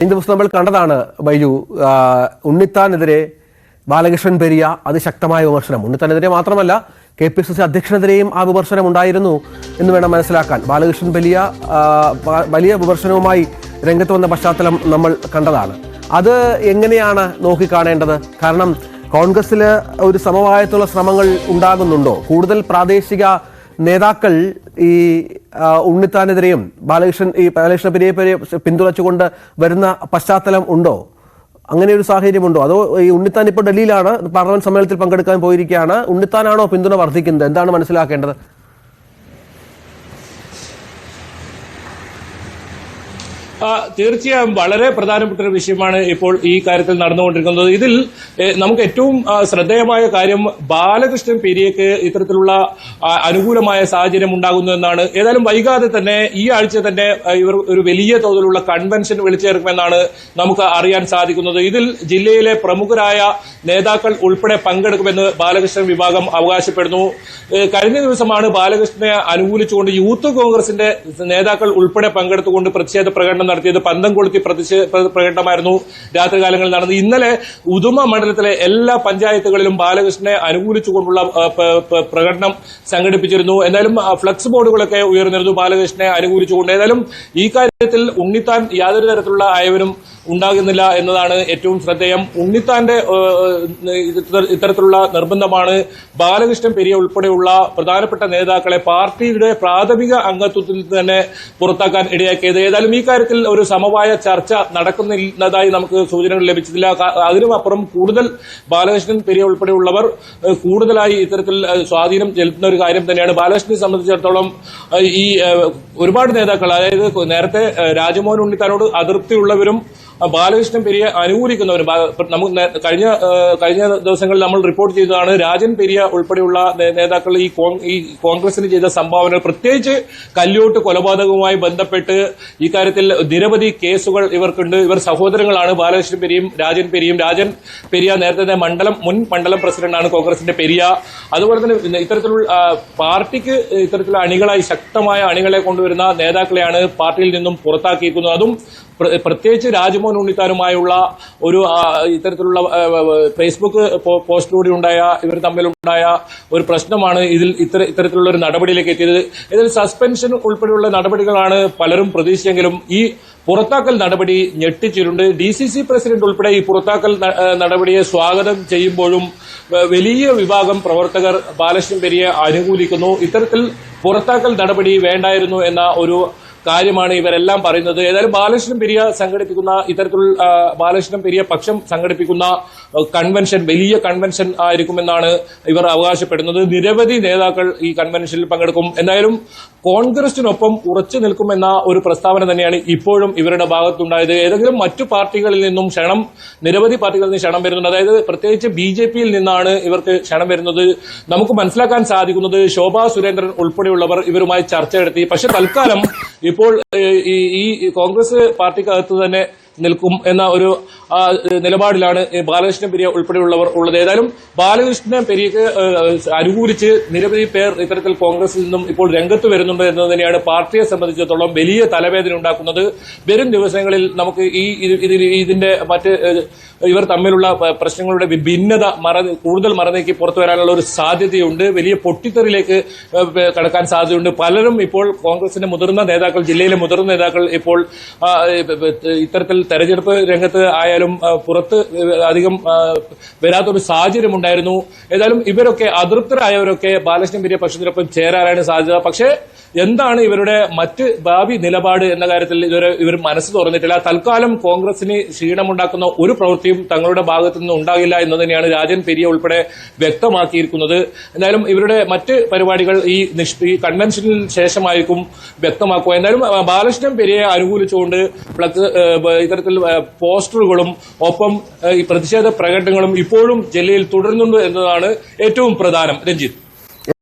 കഴിഞ്ഞ ദിവസം നമ്മൾ കണ്ടതാണ് ബൈജു, ഉണ്ണിത്താനെതിരെ ബാലകൃഷ്ണൻ പെരിയ അതിശക്തമായ വിമർശനം. ഉണ്ണിത്താനെതിരെ മാത്രമല്ല KPCC അധ്യക്ഷനെതിരെയും ആ വിമർശനം ഉണ്ടായിരുന്നു എന്ന് വേണം മനസ്സിലാക്കാൻ. ബാലകൃഷ്ണൻ പെരിയ വലിയ വിമർശനവുമായി രംഗത്ത് വന്ന പശ്ചാത്തലം നമ്മൾ കണ്ടതാണ്. അത് എങ്ങനെയാണ് നോക്കിക്കാണേണ്ടത്? കാരണം കോൺഗ്രസിൽ ഒരു സമവായത്തുള്ള ശ്രമങ്ങൾ ഉണ്ടാകുന്നുണ്ടോ? കൂടുതൽ പ്രാദേശിക നേതാക്കൾ ഈ ഉണ്ണിത്താനെതിരെയും ബാലകൃഷ്ണ പെരിയെ പിന്തുണച്ചുകൊണ്ട് വരുന്ന പശ്ചാത്തലം ഉണ്ടോ? അങ്ങനെ ഒരു സാഹചര്യമുണ്ടോ? അതോ ഈ ഉണ്ണിത്താൻ ഇപ്പോൾ ഡൽഹിയിലാണ്, പാർലമെന്റ് സമ്മേളനത്തിൽ പങ്കെടുക്കാൻ പോയിരിക്കുകയാണ്. ഉണ്ണിത്താനാണോ പിന്തുണ വർദ്ധിക്കുന്നത്? എന്താണ് മനസ്സിലാക്കേണ്ടത്? തീർച്ചയായും വളരെ പ്രധാനപ്പെട്ട ഒരു വിഷയമാണ് ഇപ്പോൾ ഈ കാര്യത്തിൽ നടന്നുകൊണ്ടിരിക്കുന്നത്. ഇതിൽ നമുക്ക് ഏറ്റവും ശ്രദ്ധേയമായ കാര്യം ബാലകൃഷ്ണൻ പെരിയയ്ക്ക് ഇത്തരത്തിലുള്ള അനുകൂലമായ സാഹചര്യം ഉണ്ടാകുന്നു എന്നാണ്. ഏതായാലും വൈകാതെ തന്നെ ഈ ആഴ്ച തന്നെ ഇവർ ഒരു വലിയ തോതിലുള്ള കൺവെൻഷൻ വിളിച്ചേർക്കുമെന്നാണ് നമുക്ക് അറിയാൻ സാധിക്കുന്നത്. ഇതിൽ ജില്ലയിലെ പ്രമുഖരായ നേതാക്കൾ ഉൾപ്പെടെ പങ്കെടുക്കുമെന്ന് ബാലകൃഷ്ണൻ വിഭാഗം അവകാശപ്പെടുന്നു. കഴിഞ്ഞ ദിവസമാണ് ബാലകൃഷ്ണനെ അനുകൂലിച്ചുകൊണ്ട് യൂത്ത് കോൺഗ്രസിന്റെ നേതാക്കൾ ഉൾപ്പെടെ പങ്കെടുത്തുകൊണ്ട് പ്രതിഷേധ പ്രകടനം നടത്തിയത്. പന്തം കൊളുത്തി പ്രകടനമായിരുന്നു രാത്രികാലങ്ങളിൽ നടന്നത്. ഇന്നലെ ഉദുമ മണ്ഡലത്തിലെ എല്ലാ പഞ്ചായത്തുകളിലും ബാലകൃഷ്ണനെ അനുകൂലിച്ചുകൊണ്ടുള്ള പ്രകടനം സംഘടിപ്പിച്ചിരുന്നു. എന്തായാലും ഫ്ലക്സ് ബോർഡുകളൊക്കെ ഉയർന്നിരുന്നു ബാലകൃഷ്ണനെ അനുകൂലിച്ചുകൊണ്ട്. ഏതായാലും ഈ കാര്യത്തിൽ ഉണ്ണിത്താൻ യാതൊരു തരത്തിലുള്ള അയവനും ഉണ്ടാകുന്നില്ല എന്നതാണ് ഏറ്റവും ശ്രദ്ധേയം. ഉണ്ണിത്താന്റെ ഇത്തരത്തിലുള്ള നിർബന്ധമാണ് ബാലകൃഷ്ണൻ പെരിയ ഉൾപ്പെടെയുള്ള പ്രധാനപ്പെട്ട നേതാക്കളെ പാർട്ടിയുടെ പ്രാഥമിക അംഗത്വത്തിൽ തന്നെ പുറത്താക്കാൻ ഇടയാക്കിയത്. ഏതായാലും ഈ കാര്യത്തിൽ ഒരു സമവായ ചർച്ച നടക്കുന്നതായി നമുക്ക് സൂചനകൾ ലഭിച്ചിട്ടില്ല. അതിനുമപ്പുറം കൂടുതൽ ബാലകൃഷ്ണൻ പെരിയ ഉൾപ്പെടെയുള്ളവർ കൂടുതലായി ഇത്തരത്തിൽ സ്വാധീനം ചെലുത്തുന്ന ഒരു കാര്യം തന്നെയാണ്. ബാലകൃഷ്ണനെ സംബന്ധിച്ചിടത്തോളം ഈ ഒരുപാട് നേതാക്കൾ, അതായത് നേരത്തെ രാജ്മോഹൻ ഉണ്ണിത്താനോട് അതൃപ്തിയുള്ളവരും ബാലകൃഷ്ണൻ പെരിയ അനുകൂലിക്കുന്നവരും, നമുക്ക് കഴിഞ്ഞ ദിവസങ്ങളിൽ നമ്മൾ റിപ്പോർട്ട് ചെയ്തതാണ്. രാജൻ പെരിയ ഉൾപ്പെടെയുള്ള നേതാക്കൾ ഈ കോൺഗ്രസിന് ചെയ്ത സംഭാവനകൾ, പ്രത്യേകിച്ച് കല്യോട്ട് കൊലപാതകവുമായി ബന്ധപ്പെട്ട് ഇക്കാര്യത്തിൽ നിരവധി കേസുകൾ ഇവർക്കുണ്ട്. ഇവർ സഹോദരങ്ങളാണ്, ബാലകൃഷ്ണൻ പെരിയും രാജൻ പെരിയും. രാജൻ പെരിയ നേരത്തെ മുൻ മണ്ഡലം പ്രസിഡന്റാണ് കോൺഗ്രസിന്റെ പെരിയ. അതുപോലെ തന്നെ ഇത്തരത്തിലുള്ള പാർട്ടിക്ക് ഇത്തരത്തിലുള്ള അണികളായി ശക്തമായ അണികളെ കൊണ്ടുവരുന്ന നേതാക്കളെയാണ് പാർട്ടിയിൽ നിന്നും പുറത്താക്കിയിരിക്കുന്നത്. അതും പ്രത്യേകിച്ച് രാജ്മോഹൻ ഉണ്ണിത്താനുമായുള്ള ഒരു ഇത്തരത്തിലുള്ള ഫേസ്ബുക്ക് പോസ്റ്റിലൂടെ ഇവർ തമ്മിലുണ്ടായ ഒരു പ്രശ്നമാണ് ഇത്തരത്തിലുള്ള ഒരു നടപടിയിലേക്ക് എത്തിയത്. ഇതിൽ സസ്പെൻഷൻ ഉൾപ്പെടെയുള്ള നടപടികളാണ് പലരും പ്രതീക്ഷിച്ചെങ്കിലും ഈ പുറത്താക്കൽ നടപടി ഞെട്ടിച്ചിട്ടുണ്ട്. DCC പ്രസിഡന്റ് ഉൾപ്പെടെ ഈ പുറത്താക്കൽ നടപടിയെ സ്വാഗതം ചെയ്യുമ്പോഴും വലിയ വിഭാഗം പ്രവർത്തകർ ബാലകൃഷ്ണൻ പെരിയെ അനുകൂലിക്കുന്നു. ഇത്തരത്തിൽ പുറത്താക്കൽ നടപടി വേണ്ടായിരുന്നു എന്ന ഒരു കാര്യമാണ് ഇവരെല്ലാം പറയുന്നത്. ഏതായാലും ബാലകൃഷ്ണൻ പെരിയ സംഘടിപ്പിക്കുന്ന ബാലകൃഷ്ണൻ പെരിയ പക്ഷം സംഘടിപ്പിക്കുന്ന കൺവെൻഷൻ വലിയ കൺവെൻഷൻ ആയിരിക്കുമെന്നാണ് ഇവർ അവകാശപ്പെടുന്നത്. നിരവധി നേതാക്കൾ ഈ കൺവെൻഷനിൽ പങ്കെടുക്കും. എന്തായാലും കോൺഗ്രസിനൊപ്പം ഉറച്ചു നിൽക്കുമെന്ന ഒരു പ്രസ്താവന തന്നെയാണ് ഇപ്പോഴും ഇവരുടെ ഭാഗത്തുണ്ടായത്. ഏതെങ്കിലും മറ്റു പാർട്ടികളിൽ നിന്നും നിരവധി പാർട്ടികളിൽ നിന്ന് ക്ഷണം വരുന്നുണ്ട്. അതായത് പ്രത്യേകിച്ച് BJPയിൽ നിന്നാണ് ഇവർക്ക് ക്ഷണം വരുന്നത്. നമുക്ക് മനസ്സിലാക്കാൻ സാധിക്കുന്നത് ശോഭാ സുരേന്ദ്രൻ ഉൾപ്പെടെയുള്ളവർ ഇവരുമായി ചർച്ച നടത്തി. പക്ഷെ തൽക്കാലം ഇപ്പോൾ ഈ കോൺഗ്രസ് പാർട്ടിക്കകത്ത് തന്നെ നിൽക്കും എന്ന ഒരു നിലപാടിലാണ് ബാലകൃഷ്ണൻ പെരിയ ഉൾപ്പെടെയുള്ളവർ ഉള്ളത്. ഏതായാലും ബാലകൃഷ്ണൻ പെരിയക്ക് അനുകൂലിച്ച് നിരവധി പേർ ഇത്തരത്തിൽ കോൺഗ്രസിൽ നിന്നും ഇപ്പോൾ രംഗത്ത് വരുന്നുണ്ട് എന്നത് തന്നെയാണ് പാർട്ടിയെ സംബന്ധിച്ചിടത്തോളം വലിയ തലവേദന ഉണ്ടാക്കുന്നത്. വരും ദിവസങ്ങളിൽ നമുക്ക് ഇതിന്റെ ഇവർ തമ്മിലുള്ള പ്രശ്നങ്ങളുടെ ഭിന്നത കൂടുതൽ മറനീക്കി പുറത്തു വരാനുള്ള ഒരു സാധ്യതയുണ്ട്. വലിയ പൊട്ടിത്തെറിയിലേക്ക് കടക്കാൻ സാധ്യതയുണ്ട്. പലരും ഇപ്പോൾ കോൺഗ്രസിന്റെ മുതിർന്ന നേതാക്കൾ, ജില്ലയിലെ മുതിർന്ന നേതാക്കൾ ഇപ്പോൾ ഇത്തരത്തിൽ തെരഞ്ഞെടുപ്പ് രംഗത്ത് ആയാലും പുറത്ത് അധികം വരാത്തൊരു സാഹചര്യം ഉണ്ടായിരുന്നു. ഏതായാലും ഇവരൊക്കെ അതൃപ്തരായവരൊക്കെ ബാലകൃഷ്ണൻ പെരിയ പക്ഷത്തിനൊപ്പം ചേരാനാണ് സാധ്യത. പക്ഷേ എന്താണ് ഇവരുടെ മറ്റ് ഭാവി നിലപാട് എന്ന കാര്യത്തിൽ ഇവർ മനസ്സ് തുറന്നിട്ടില്ല. തൽക്കാലം കോൺഗ്രസിന് ക്ഷീണമുണ്ടാക്കുന്ന ഒരു പ്രവൃത്തിയും തങ്ങളുടെ ഭാഗത്തു നിന്ന് ഉണ്ടാകില്ല എന്ന് തന്നെയാണ് രാജൻ പെരിയ ഉൾപ്പെടെ വ്യക്തമാക്കിയിരിക്കുന്നത്. എന്തായാലും ഇവരുടെ മറ്റ് പരിപാടികൾ ഈ കൺവെൻഷനിൽ ശേഷമായിരിക്കും വ്യക്തമാക്കുക. എന്തായാലും ബാലകൃഷ്ണൻ പെരിയെ അനുകൂലിച്ചുകൊണ്ട് ഇത്തരത്തിൽ പോസ്റ്ററുകളും ഒപ്പം ഈ പ്രതിഷേധ പ്രകടനങ്ങളും ഇപ്പോഴും ജില്ലയിൽ തുടരുന്നുണ്ട് എന്നതാണ് ഏറ്റവും പ്രധാനം. രഞ്ജിത്ത്.